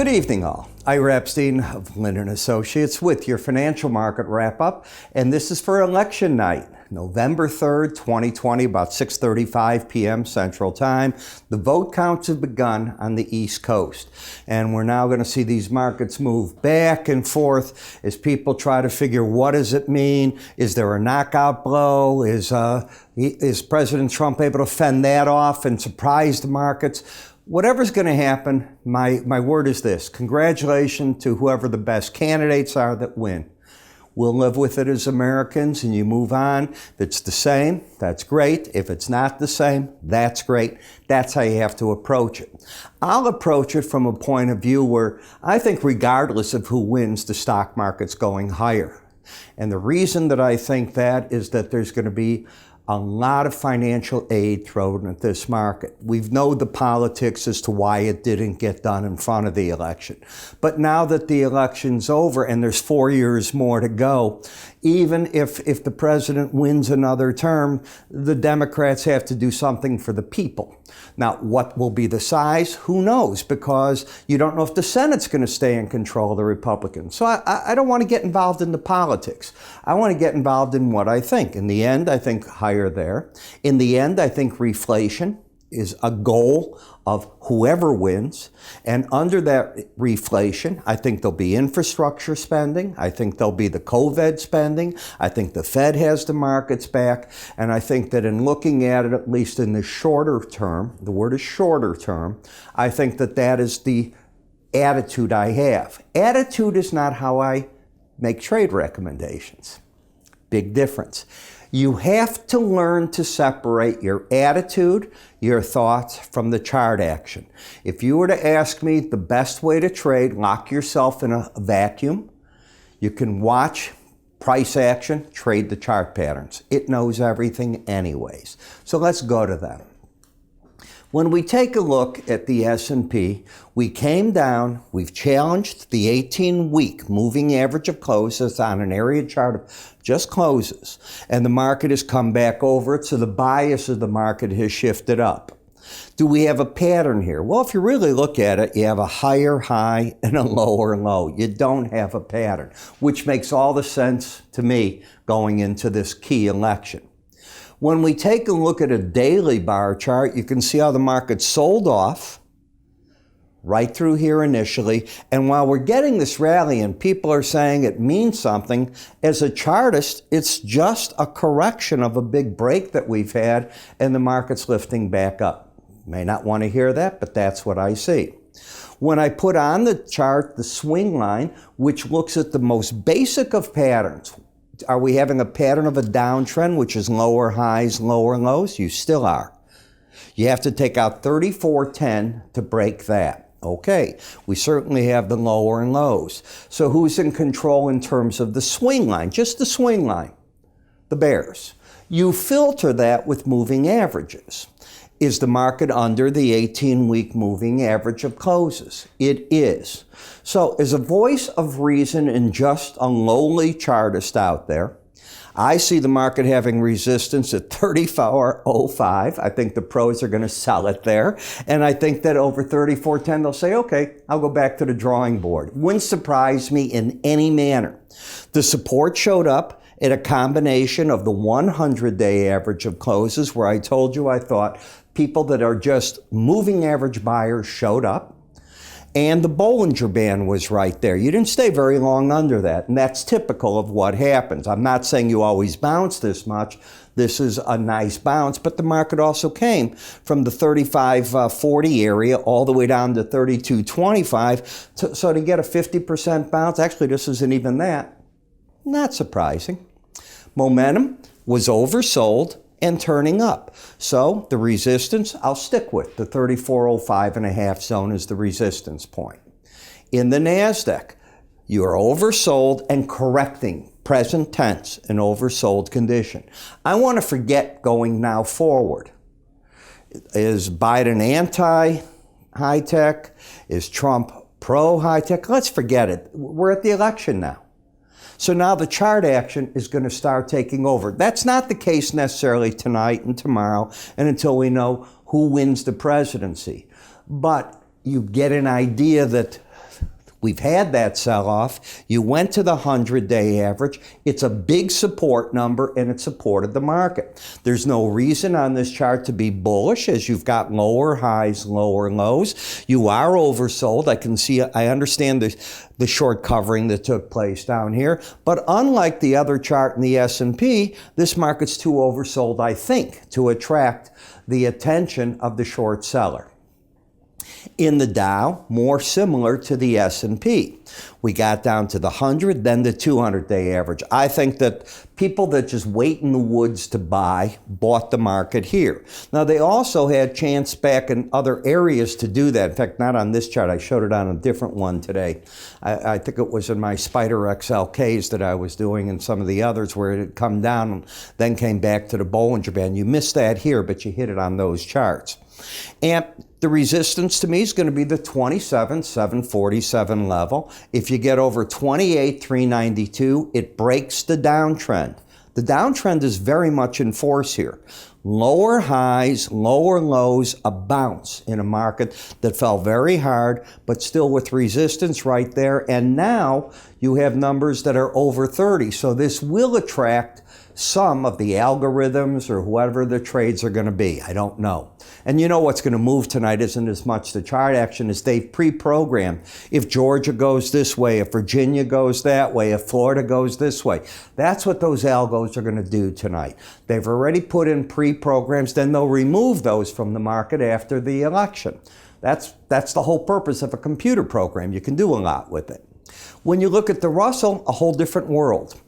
Good evening, all. Ira Epstein of Linn Associates with your financial market wrap-up, and this is for election night, November 3rd, 2020, about 6:35 p.m. Central Time. The vote counts have begun on the East Coast, and we're now going to see these markets move back and forth as people try to figure what does it mean? Is there a knockout blow? Is President Trump able to fend that off and surprise the markets? Whatever's going to happen, my word is this: congratulations to whoever the best candidates are that win. We'll live with it as Americans, and you move on. If it's the same, that's great. If it's not the same, that's great. That's how you have to approach it. I'll approach it from a point of view where I think regardless of who wins, the stock market's going higher. And the reason that I think that is that there's going to be a lot of financial aid thrown at this market. We've known the politics as to why it didn't get done in front of the election. But now that the election's over and there's 4 years more to go, even if the president wins another term, the Democrats have to do something for the people. Now, what will be the size? Who knows? Because you don't know if the Senate's going to stay in control of the Republicans. So I don't want to get involved in the politics. I want to get involved in what I think. In the end, I think higher there. In the end, I think reflation is a goal of whoever wins. And under that reflation, I think there'll be infrastructure spending. I think there'll be the COVID spending. I think the Fed has the markets back. And I think that in looking at it, at least in the shorter term, the word is shorter term, I think that that is the attitude I have. Attitude is not how I make trade recommendations. Big difference. You have to learn to separate your attitude, your thoughts from the chart action. If you were to ask me the best way to trade, lock yourself in a vacuum. You can watch price action, trade the chart patterns. It knows everything anyways. So let's go to them. When we take a look at the S&P, we came down, we've challenged the 18-week moving average of closes on an area chart of just closes, and the market has come back over it, so the bias of the market has shifted up. Do we have a pattern here? Well, if you really look at it, you have a higher high and a lower low. You don't have a pattern, which makes all the sense to me going into this key election. When we take a look at a daily bar chart, you can see how the market sold off right through here initially. And while we're getting this rally and people are saying it means something, as a chartist, it's just a correction of a big break that we've had and the market's lifting back up. May not want to hear that, but that's what I see. When I put on the chart the swing line, which looks at the most basic of patterns, are we having a pattern of a downtrend, which is lower highs, lower lows? You still are. You have to take out 3410 to break that. Okay, we certainly have the lower and lows. So who's in control in terms of the swing line? Just the swing line, the bears. You filter that with moving averages. Is the market under the 18-week moving average of closes? It is. So as a voice of reason and just a lowly chartist out there, I see the market having resistance at 34.05. I think the pros are going to sell it there. And I think that over 34.10, they'll say, okay, I'll go back to the drawing board. Wouldn't surprise me in any manner. The support showed up at a combination of the 100-day average of closes, where I told you I thought people that are just moving average buyers showed up. And the Bollinger Band was right there. You didn't stay very long under that, and that's typical of what happens. I'm not saying you always bounce this much. This is a nice bounce, but the market also came from the 35.40 area all the way down to 32.25. So to get a 50% bounce, actually this isn't even that. Not surprising. Momentum was oversold and turning up. So the resistance, I'll stick with. The 34.05.5 zone is the resistance point. In the NASDAQ, you are oversold and correcting, present tense, an oversold condition. I want to forget going now forward. Is Biden anti-high tech? Is Trump pro-high tech? Let's forget it. We're at the election now. So now the chart action is going to start taking over. That's not the case necessarily tonight and tomorrow and until we know who wins the presidency. But you get an idea that We've had that sell-off. You went to the 100-day average. It's a big support number, and it supported the market. There's no reason on this chart to be bullish, as you've got lower highs, lower lows. You are oversold. I understand the short covering that took place down here. But unlike the other chart in the S&P, this market's too oversold, I think, to attract the attention of the short seller. In the Dow, more similar to the S&P. We got down to the 100, then the 200-day average. I think that people that just wait in the woods to buy bought the market here. Now, they also had chance back in other areas to do that. In fact, not on this chart. I showed it on a different one today. I think it was in my Spider XLKs that I was doing and some of the others where it had come down and then came back to the Bollinger Band. You missed that here, but you hit it on those charts. And the resistance to me is going to be the 27,747 level. If you get over 28,392, it breaks the downtrend. The downtrend is very much in force here. Lower highs, lower lows, a bounce in a market that fell very hard, but still with resistance right there. And now you have numbers that are over 30. So this will attract some of the algorithms or whoever the trades are going to be. I don't know. And you know what's going to move tonight isn't as much the chart action as they've pre-programmed. If Georgia goes this way, if Virginia goes that way, if Florida goes this way, that's what those algos are going to do tonight. They've already put in pre-programs, then they'll remove those from the market after the election. That's the whole purpose of a computer program. You can do a lot with it. When you look at the Russell, a whole different world.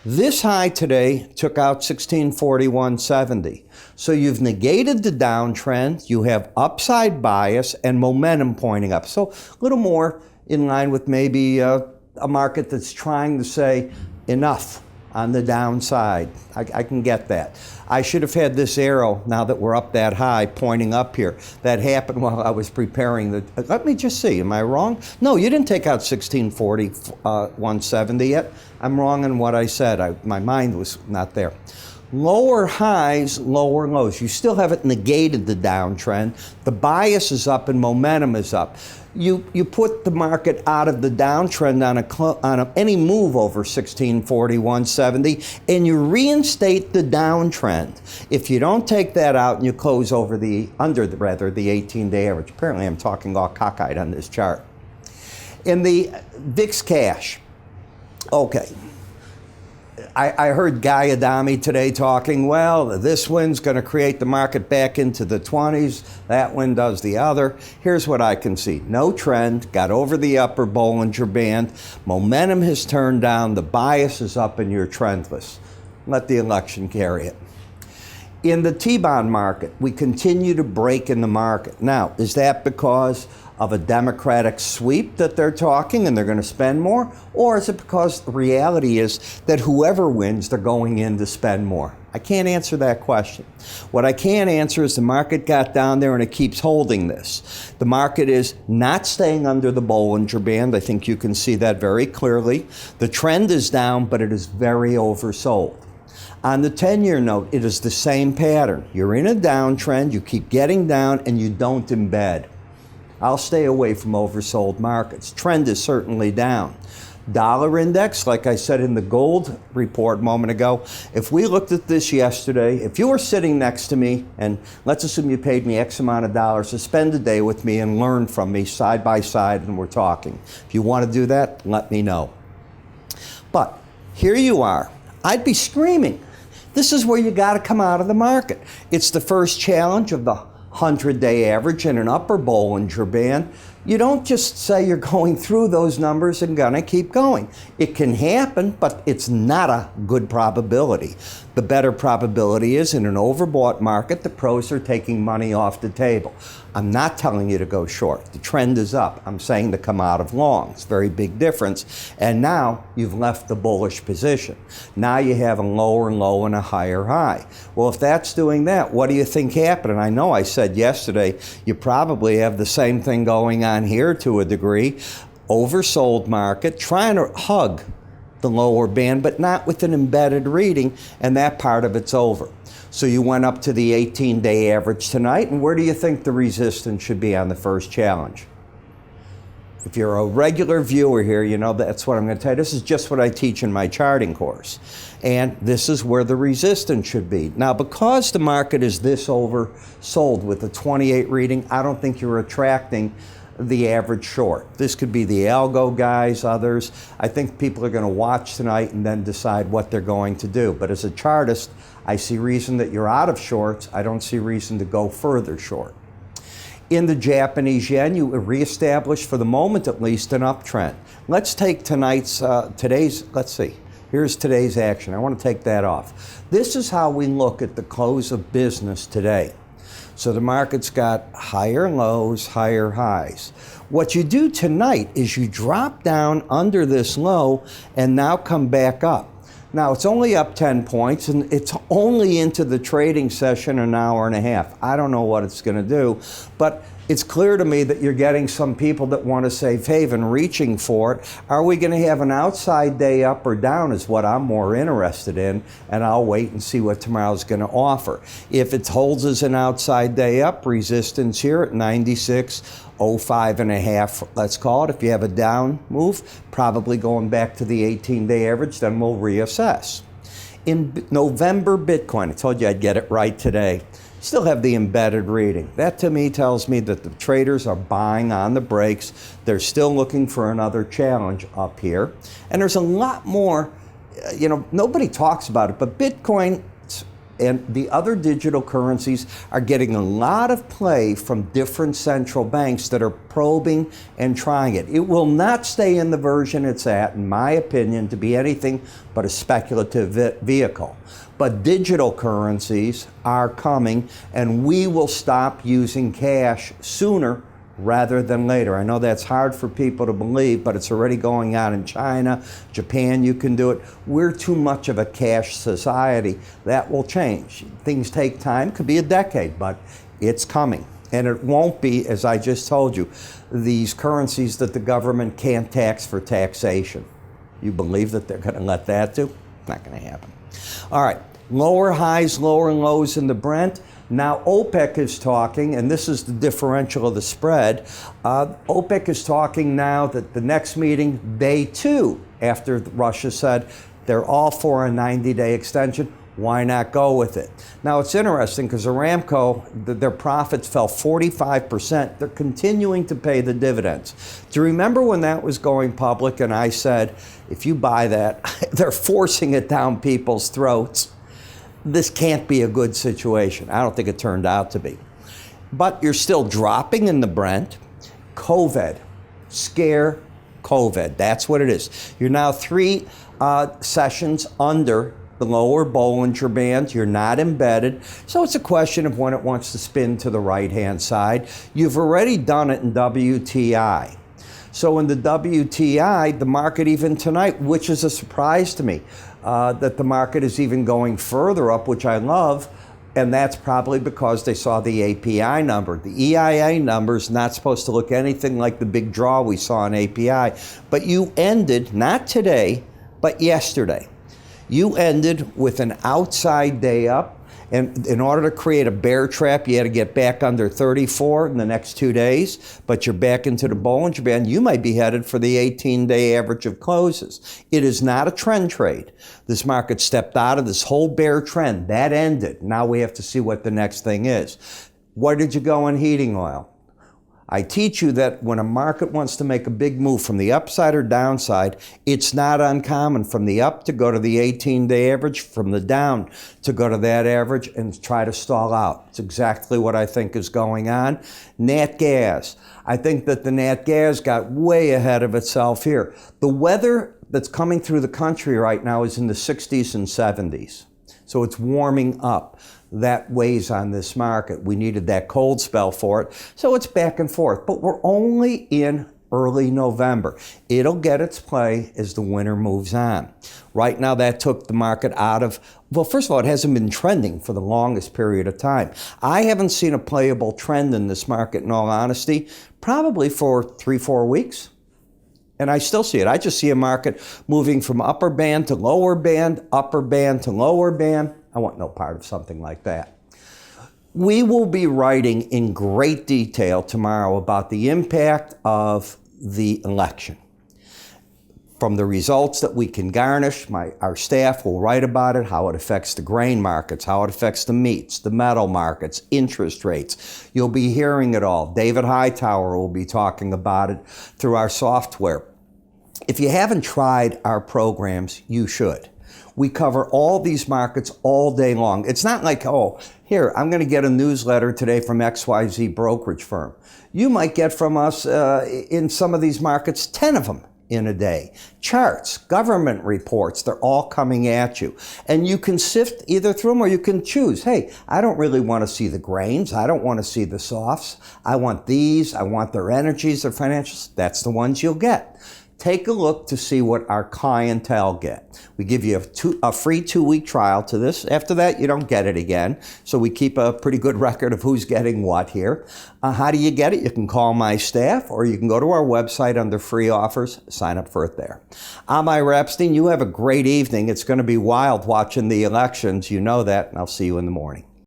This high today took out 1641.70. So you've negated the downtrend, you have upside bias and momentum pointing up. So a little more in line with maybe a market that's trying to say enough on the downside. I can get that. I should have had this arrow, now that we're up that high, pointing up here. That happened while I was preparing the, let me just see, am I wrong? No, you didn't take out 1641.70 yet. I'm wrong in what I said. My mind was not there. Lower highs, lower lows. You still haven't negated the downtrend. The bias is up and momentum is up. You put the market out of the downtrend on any move over 1641.70 and you reinstate the downtrend. If you don't take that out and you close over the 18-day average. Apparently I'm talking all cockeyed on this chart. In the VIX cash, okay. I heard Guy Adami today talking, well, this wind's going to create the market back into the 20s. That wind does the other. Here's what I can see. No trend, got over the upper Bollinger Band. Momentum has turned down. The bias is up and you're trendless. Let the election carry it. In the T-bond market, we continue to break in the market. Now, is that because of a Democratic sweep that they're talking and they're going to spend more? Or is it because the reality is that whoever wins, they're going in to spend more? I can't answer that question. What I can answer is the market got down there and it keeps holding this. The market is not staying under the Bollinger Band. I think you can see that very clearly. The trend is down, but it is very oversold. On the 10-year note, it is the same pattern. You're in a downtrend, you keep getting down, and you don't embed. I'll stay away from oversold markets. Trend is certainly down. Dollar index, like I said in the gold report a moment ago, if we looked at this yesterday, if you were sitting next to me, and let's assume you paid me X amount of dollars to spend a day with me and learn from me side by side and we're talking. If you want to do that, let me know. But here you are. I'd be screaming. This is where you got to come out of the market. It's the first challenge of the 100-day average in an upper Bollinger Band. You don't just say you're going through those numbers and gonna keep going. It can happen, but it's not a good probability. The better probability is in an overbought market, the pros are taking money off the table. I'm not telling you to go short. The trend is up. I'm saying to come out of longs. Very big difference. And now you've left the bullish position. Now you have a lower low and a higher high. Well, if that's doing that, what do you think happened? And I know I said yesterday, you probably have the same thing going on here to a degree. Oversold market, trying to hug the lower band, but not with an embedded reading, and that part of it's over. So you went up to the 18-day average tonight, and where do you think the resistance should be on the first challenge? If you're a regular viewer here, you know that's what I'm going to tell you. This is just what I teach in my charting course. And this is where the resistance should be. Now, because the market is this oversold with a 28 reading, I don't think you're attracting the average short. This could be the algo guys, others. I think people are going to watch tonight and then decide what they're going to do. But as a chartist, I see reason that you're out of shorts. I don't see reason to go further short. In the Japanese yen, you reestablish, for the moment at least, an uptrend. Let's take let's see. Here's today's action. I want to take that off. This is how we look at the close of business today. So the market's got higher lows, higher highs. What you do tonight is you drop down under this low and now come back up. Now, it's only up 10 points, and it's only into the trading session an hour and a half. I don't know what it's going to do, but it's clear to me that you're getting some people that want to safe haven reaching for it. Are we going to have an outside day up or down is what I'm more interested in, and I'll wait and see what tomorrow's going to offer. If it holds as an outside day up, resistance here at 96.05 and a half, let's call it. If you have a down move, probably going back to the 18-day average, then we'll reassess. In November Bitcoin, I told you I'd get it right today. Still have the embedded reading. That to me tells me that the traders are buying on the breaks. They're still looking for another challenge up here. And there's a lot more, nobody talks about it, but Bitcoin and the other digital currencies are getting a lot of play from different central banks that are probing and trying it. It will not stay in the version it's at, in my opinion, to be anything but a speculative vehicle. But digital currencies are coming, and we will stop using cash sooner rather than later. I know that's hard for people to believe, but it's already going on in China, Japan, you can do it. We're too much of a cash society. That will change. Things take time, could be a decade, but it's coming. And it won't be, as I just told you, these currencies that the government can't tax for taxation. You believe that they're going to let that do? Not going to happen. All right, lower highs, lower lows in the Brent. Now OPEC is talking, and this is the differential of the spread. OPEC is talking now that the next meeting, day 2, after Russia said they're all for a 90-day extension, why not go with it? Now it's interesting because Aramco, their profits fell 45%. They're continuing to pay the dividends. Do you remember when that was going public and I said, if you buy that, they're forcing it down people's throats? This can't be a good situation. I don't think it turned out to be. But you're still dropping in the Brent. COVID, scare COVID, that's what it is. You're now 3 sessions under the lower Bollinger Bands. You're not embedded. So it's a question of when it wants to spin to the right-hand side. You've already done it in WTI. So in the WTI, the market even tonight, which is a surprise to me, that the market is even going further up, which I love, and that's probably because they saw the API number. The EIA number is not supposed to look anything like the big draw we saw in API, but you ended, not today, but yesterday. You ended with an outside day up, and in order to create a bear trap, you had to get back under 34 in the next 2 days, but you're back into the Bollinger Band. You might be headed for the 18-day average of closes. It is not a trend trade. This market stepped out of this whole bear trend. That ended. Now we have to see what the next thing is. Where did you go in heating oil? I teach you that when a market wants to make a big move from the upside or downside, it's not uncommon from the up to go to the 18-day average, from the down to go to that average and try to stall out. It's exactly what I think is going on. Nat gas. I think that the nat gas got way ahead of itself here. The weather that's coming through the country right now is in the 60s and 70s. So it's warming up. That weighs on this market. We needed that cold spell for it. So it's back and forth. But we're only in early November. It'll get its play as the winter moves on. Right now, that took the market out of, well, first of all, it hasn't been trending for the longest period of time. I haven't seen a playable trend in this market, in all honesty, probably for 3-4 weeks. And I still see it. I just see a market moving from upper band to lower band, upper band to lower band. I want no part of something like that. We will be writing in great detail tomorrow about the impact of the election. From the results that we can garnish, our staff will write about it, how it affects the grain markets, how it affects the meats, the metal markets, interest rates. You'll be hearing it all. David Hightower will be talking about it through our software. If you haven't tried our programs, you should. We cover all these markets all day long. It's not like, oh, here, I'm going to get a newsletter today from XYZ brokerage firm. You might get from us in some of these markets, 10 of them in a day. Charts, government reports, they're all coming at you. And you can sift either through them or you can choose. Hey, I don't really want to see the grains. I don't want to see the softs. I want these. I want their energies, their financials. That's the ones you'll get. Take a look to see what our clientele get. We give you a free 2-week trial to this. After that, you don't get it again. So we keep a pretty good record of who's getting what here. How do you get it? You can call my staff or you can go to our website under free offers, sign up for it there. I'm Ira Epstein. You have a great evening. It's going to be wild watching the elections. You know that, and I'll see you in the morning.